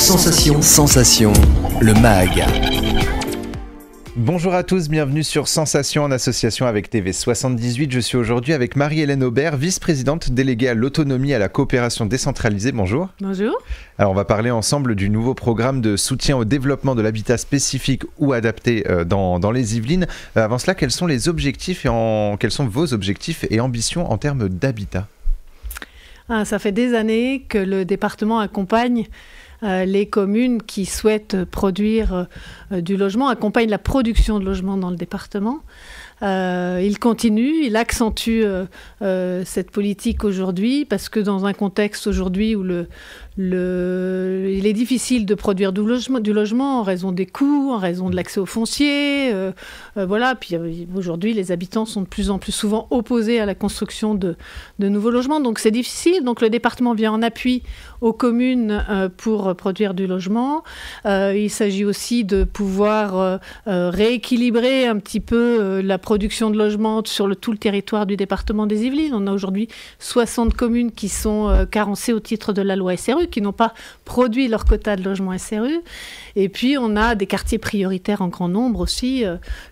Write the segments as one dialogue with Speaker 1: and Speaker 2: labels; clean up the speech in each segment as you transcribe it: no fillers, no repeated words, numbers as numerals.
Speaker 1: Sensation, le MAG.
Speaker 2: Bonjour à tous, bienvenue sur Sensation en association avec TV78. Je suis aujourd'hui avec Marie-Hélène Aubert, vice-présidente déléguée à l'autonomie et à la coopération décentralisée. Bonjour.
Speaker 3: Bonjour.
Speaker 2: Alors on va parler ensemble du nouveau programme de soutien au développement de l'habitat spécifique ou adapté dans les Yvelines. Avant cela, quels sont les objectifs quels sont vos objectifs et ambitions en termes d'habitat ?
Speaker 3: Ça fait des années que le département accompagne les communes qui souhaitent produire du logement, accompagne la production de logements dans le département. Il continue, il accentue cette politique aujourd'hui parce que dans un contexte aujourd'hui où il est difficile de produire du logement en raison des coûts, en raison de l'accès au foncier. Voilà. Puis aujourd'hui, les habitants sont de plus en plus souvent opposés à la construction de nouveaux logements. Donc c'est difficile. Donc le département vient en appui aux communes pour produire du logement. Il s'agit aussi de pouvoir rééquilibrer un petit peu la production de logements sur tout le territoire du département des Yvelines. On a aujourd'hui 60 communes qui sont carencées au titre de la loi SRU, qui n'ont pas produit leur quota de logements SRU. Et puis, on a des quartiers prioritaires en grand nombre aussi,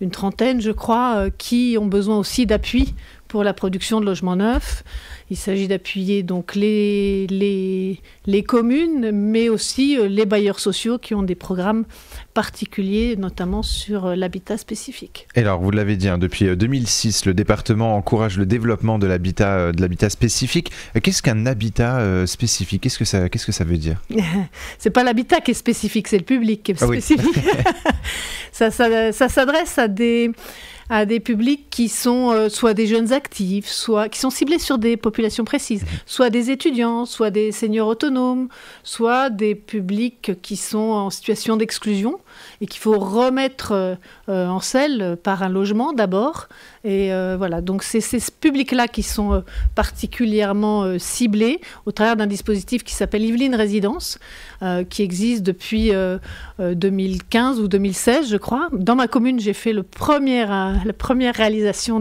Speaker 3: une trentaine, je crois, qui ont besoin aussi d'appui pour la production de logements neufs. Il s'agit d'appuyer donc les communes, mais aussi les bailleurs sociaux qui ont des programmes particuliers, notamment sur l'habitat spécifique.
Speaker 2: Et alors, vous l'avez dit, depuis 2006, le département encourage le développement de l'habitat spécifique. Qu'est-ce qu'un habitat spécifique ? Qu'est-ce que ça veut dire ?
Speaker 3: C'est pas l'habitat qui est spécifique, c'est le public qui est spécifique. Oui. Ça s'adresse à des publics qui sont soit des jeunes actifs, soit qui sont ciblés sur des populations précises, soit des étudiants, soit des seniors autonomes, soit des publics qui sont en situation d'exclusion et qu'il faut remettre en selle par un logement d'abord. Et voilà, donc c'est ces publics-là qui sont particulièrement ciblés au travers d'un dispositif qui s'appelle Yvelines Résidence, qui existe depuis 2015 ou 2016, je crois. Dans ma commune, j'ai fait la première réalisation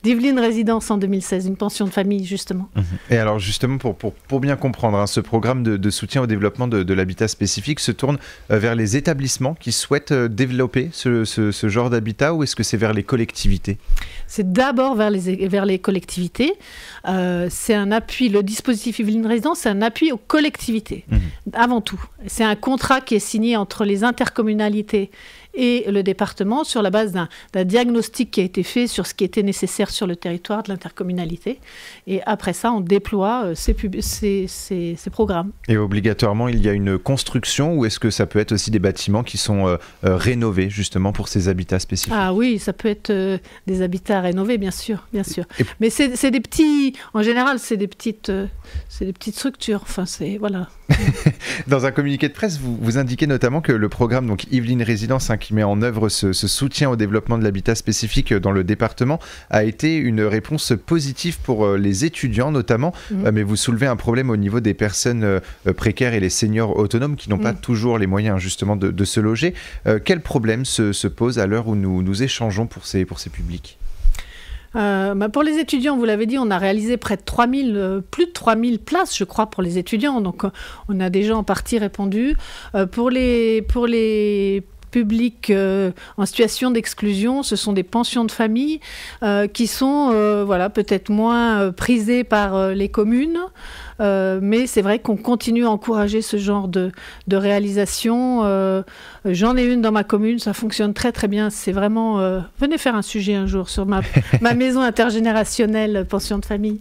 Speaker 3: d'Yvelines Résidence en 2016, une pension de famille, justement.
Speaker 2: Et alors, justement, pour bien comprendre, ce programme de soutien au développement de l'habitat spécifique se tourne vers les établissements qui souhaitent développer ce genre d'habitat, ou est-ce que c'est vers les collectivités ?
Speaker 3: C'est d'abord vers les collectivités. C'est un appui, le dispositif Yvelines Résidence, c'est un appui aux collectivités, avant tout. C'est un contrat qui est signé entre les intercommunalités et le département sur la base d'un diagnostic qui a été fait sur ce qui était nécessaire sur le territoire de l'intercommunalité. Et après ça, on déploie ces programmes. Et
Speaker 2: obligatoirement, il y a une construction, ou est-ce que ça peut être aussi des bâtiments qui sont rénovés justement pour ces habitats spécifiques ?
Speaker 3: Ah oui, ça peut être des habitats rénovés, bien sûr. Mais c'est des petits, en général, c'est des petites structures. Enfin, voilà.
Speaker 2: Dans un communiqué de presse, vous indiquez notamment que le programme donc Yvelines Résidence, qui met en œuvre ce soutien au développement de l'habitat spécifique dans le département, a été une réponse positive pour les étudiants notamment, mais vous soulevez un problème au niveau des personnes précaires et les seniors autonomes qui n'ont pas toujours les moyens justement de se loger. Quel problème se pose à l'heure où nous échangeons pour ces publics ?
Speaker 3: Pour les étudiants, vous l'avez dit, on a réalisé plus de 3000 places, je crois, pour les étudiants. Donc, on a déjà en partie répondu. Pour les publics en situation d'exclusion, ce sont des pensions de famille qui sont peut-être moins prisées par les communes. Mais c'est vrai qu'on continue à encourager ce genre de réalisation. J'en ai une dans ma commune, ça fonctionne très très bien. C'est vraiment... venez faire un sujet un jour sur ma maison intergénérationnelle pension de famille.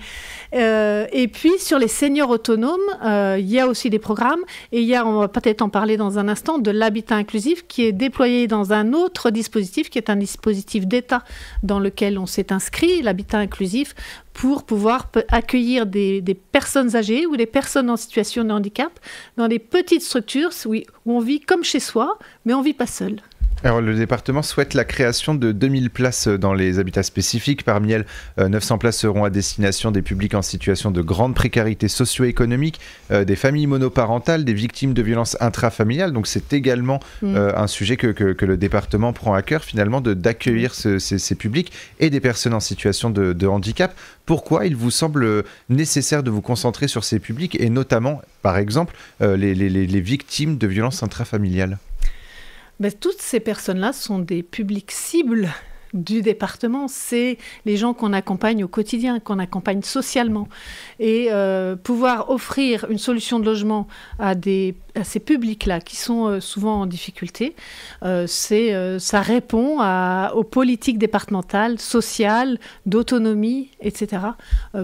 Speaker 3: Et puis sur les seniors autonomes, il y a aussi des programmes. Et on va peut-être en parler dans un instant, de l'habitat inclusif qui est déployé dans un autre dispositif, qui est un dispositif d'État dans lequel on s'est inscrit, l'habitat inclusif, pour pouvoir accueillir des personnes âgées ou des personnes en situation de handicap dans des petites structures où on vit comme chez soi, mais on ne vit pas seul.
Speaker 2: Alors, le département souhaite la création de 2000 places dans les habitats spécifiques. Parmi elles, 900 places seront à destination des publics en situation de grande précarité socio-économique, des familles monoparentales, des victimes de violences intrafamiliales. Donc c'est également un sujet que le département prend à cœur finalement d'accueillir ces publics et des personnes en situation de handicap. Pourquoi il vous semble nécessaire de vous concentrer sur ces publics et notamment, par exemple, les victimes de violences intrafamiliales ?
Speaker 3: Toutes ces personnes-là sont des publics cibles du département. C'est les gens qu'on accompagne au quotidien, qu'on accompagne socialement. Et pouvoir offrir une solution de logement à ces publics-là qui sont souvent en difficulté, ça répond aux politiques départementales, sociales, d'autonomie, etc.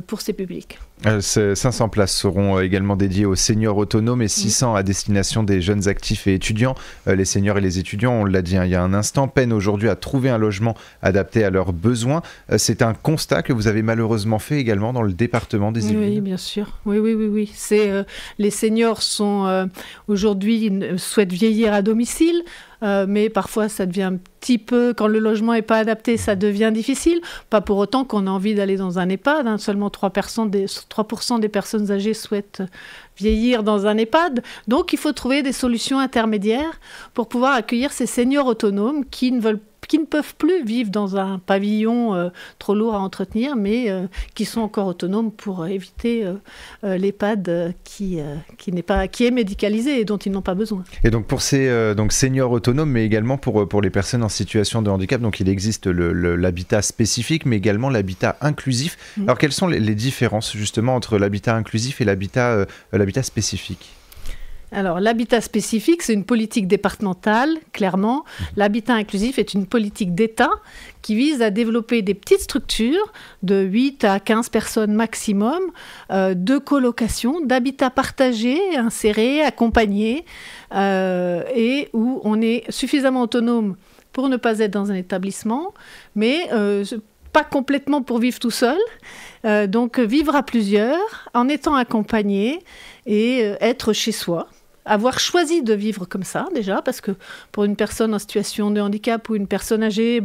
Speaker 3: Pour ces publics.
Speaker 2: 500 places seront également dédiées aux seniors autonomes et 600 à destination des jeunes actifs et étudiants. Les seniors et les étudiants, on l'a dit il y a un instant, peinent aujourd'hui à trouver un logement adapté à leurs besoins. C'est un constat que vous avez malheureusement fait également dans le département des Yvelines.
Speaker 3: Oui, bien sûr. Oui. Les seniors aujourd'hui souhaitent vieillir à domicile. Mais parfois ça devient un petit peu, quand le logement n'est pas adapté, ça devient difficile. Pas pour autant qu'on a envie d'aller dans un EHPAD, Seulement 3% des personnes âgées souhaitent vieillir dans un EHPAD. Donc il faut trouver des solutions intermédiaires pour pouvoir accueillir ces seniors autonomes qui ne peuvent plus vivre dans un pavillon trop lourd à entretenir, mais qui sont encore autonomes pour éviter l'EHPAD qui est médicalisé et dont ils n'ont pas besoin.
Speaker 2: Et donc pour ces seniors autonomes, mais également pour les personnes en situation de handicap, donc il existe l'habitat spécifique, mais également l'habitat inclusif. Alors quelles sont les différences justement entre l'habitat inclusif et l'habitat spécifique ?
Speaker 3: Alors, l'habitat spécifique, c'est une politique départementale, clairement. L'habitat inclusif est une politique d'État qui vise à développer des petites structures de 8 à 15 personnes maximum, de colocation, d'habitat partagé, inséré, accompagné, et où on est suffisamment autonome pour ne pas être dans un établissement, mais pas complètement pour vivre tout seul. Donc, vivre à plusieurs, en étant accompagné et être chez soi. Avoir choisi de vivre comme ça, déjà, parce que pour une personne en situation de handicap ou une personne âgée,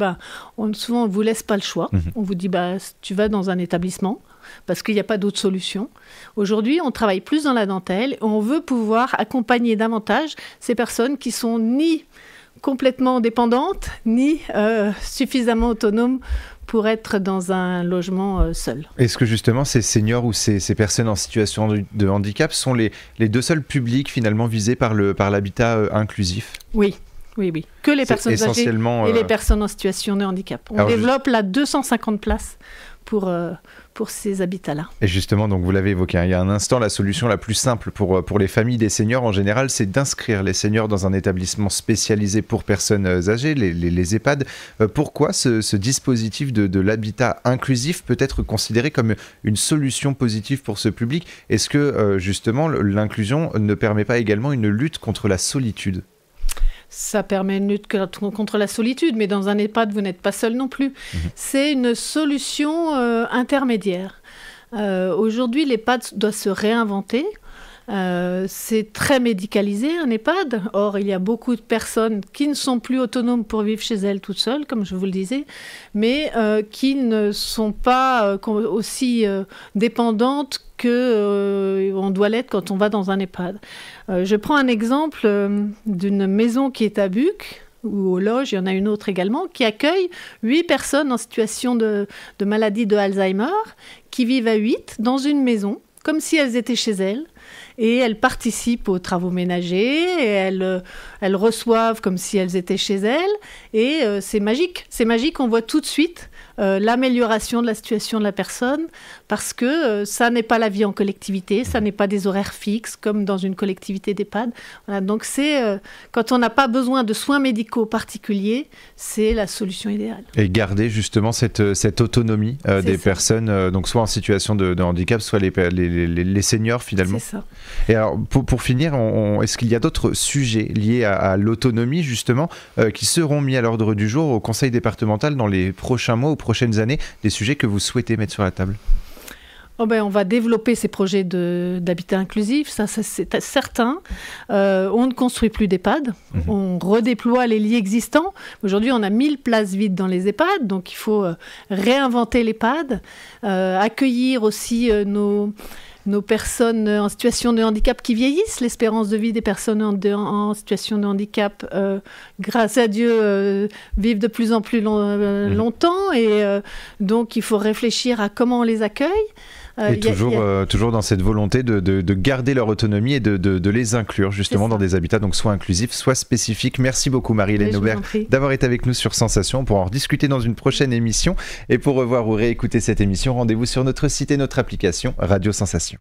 Speaker 3: souvent on ne vous laisse pas le choix. On vous dit, tu vas dans un établissement, parce qu'il n'y a pas d'autre solution. Aujourd'hui, on travaille plus dans la dentelle, et on veut pouvoir accompagner davantage ces personnes qui sont ni complètement dépendantes, ni suffisamment autonomes pour être dans un logement seul.
Speaker 2: Est-ce que justement ces seniors ou ces personnes en situation de handicap sont les deux seuls publics finalement visés par l'habitat inclusif ?
Speaker 3: Oui. Que les personnes âgées et les personnes en situation de handicap. On développe là 250 places pour ces habitats-là.
Speaker 2: Et justement, donc vous l'avez évoqué il y a un instant, la solution la plus simple pour les familles des seniors en général, c'est d'inscrire les seniors dans un établissement spécialisé pour personnes âgées, les EHPAD. Pourquoi ce dispositif de l'habitat inclusif peut être considéré comme une solution positive pour ce public ? Est-ce que justement l'inclusion ne permet pas également une lutte contre la solitude ?
Speaker 3: Ça permet une lutte contre la solitude, mais dans un EHPAD, vous n'êtes pas seul non plus. C'est une solution intermédiaire. Aujourd'hui, l'EHPAD doit se réinventer. C'est très médicalisé, un EHPAD. Or, il y a beaucoup de personnes qui ne sont plus autonomes pour vivre chez elles toutes seules, comme je vous le disais, mais qui ne sont pas aussi dépendantes qu'on doit l'être quand on va dans un EHPAD. Je prends un exemple d'une maison qui est à Buc, ou au Loge, il y en a une autre également, qui accueille 8 personnes en situation de maladie de Alzheimer, qui vivent à 8 dans une maison, comme si elles étaient chez elles. Et elles participent aux travaux ménagers, et elles reçoivent comme si elles étaient chez elles. Et c'est magique. C'est magique, on voit tout de suite l'amélioration de la situation de la personne, parce que ça n'est pas la vie en collectivité, ça n'est pas des horaires fixes, comme dans une collectivité d'EHPAD. Voilà, donc quand on n'a pas besoin de soins médicaux particuliers, c'est la solution idéale. Et
Speaker 2: garder justement cette autonomie des personnes, donc soit en situation de handicap, soit les seniors finalement.
Speaker 3: C'est ça.
Speaker 2: Et alors, pour finir, est-ce qu'il y a d'autres sujets liés à l'autonomie, justement, qui seront mis à l'ordre du jour au Conseil départemental dans les prochains mois ou prochaines années, des sujets que vous souhaitez mettre sur la table ?
Speaker 3: On va développer ces projets d'habitat inclusif, ça c'est certain. On ne construit plus d'EHPAD, on redéploie les lits existants. Aujourd'hui, on a 1000 places vides dans les EHPAD, donc il faut réinventer l'EHPAD, accueillir aussi nos personnes en situation de handicap qui vieillissent. L'espérance de vie des personnes en situation de handicap, grâce à Dieu, vivent de plus en plus longtemps. Et donc, il faut réfléchir à comment on les accueille.
Speaker 2: Et toujours dans cette volonté de garder leur autonomie et de les inclure justement dans des habitats donc soit inclusifs, soit spécifiques. Merci beaucoup Marie-Hélène Aubert d'avoir été avec nous sur Sensation. On pourra en rediscuter dans une prochaine émission. Et pour revoir ou réécouter cette émission, rendez-vous sur notre site et notre application Radio Sensation.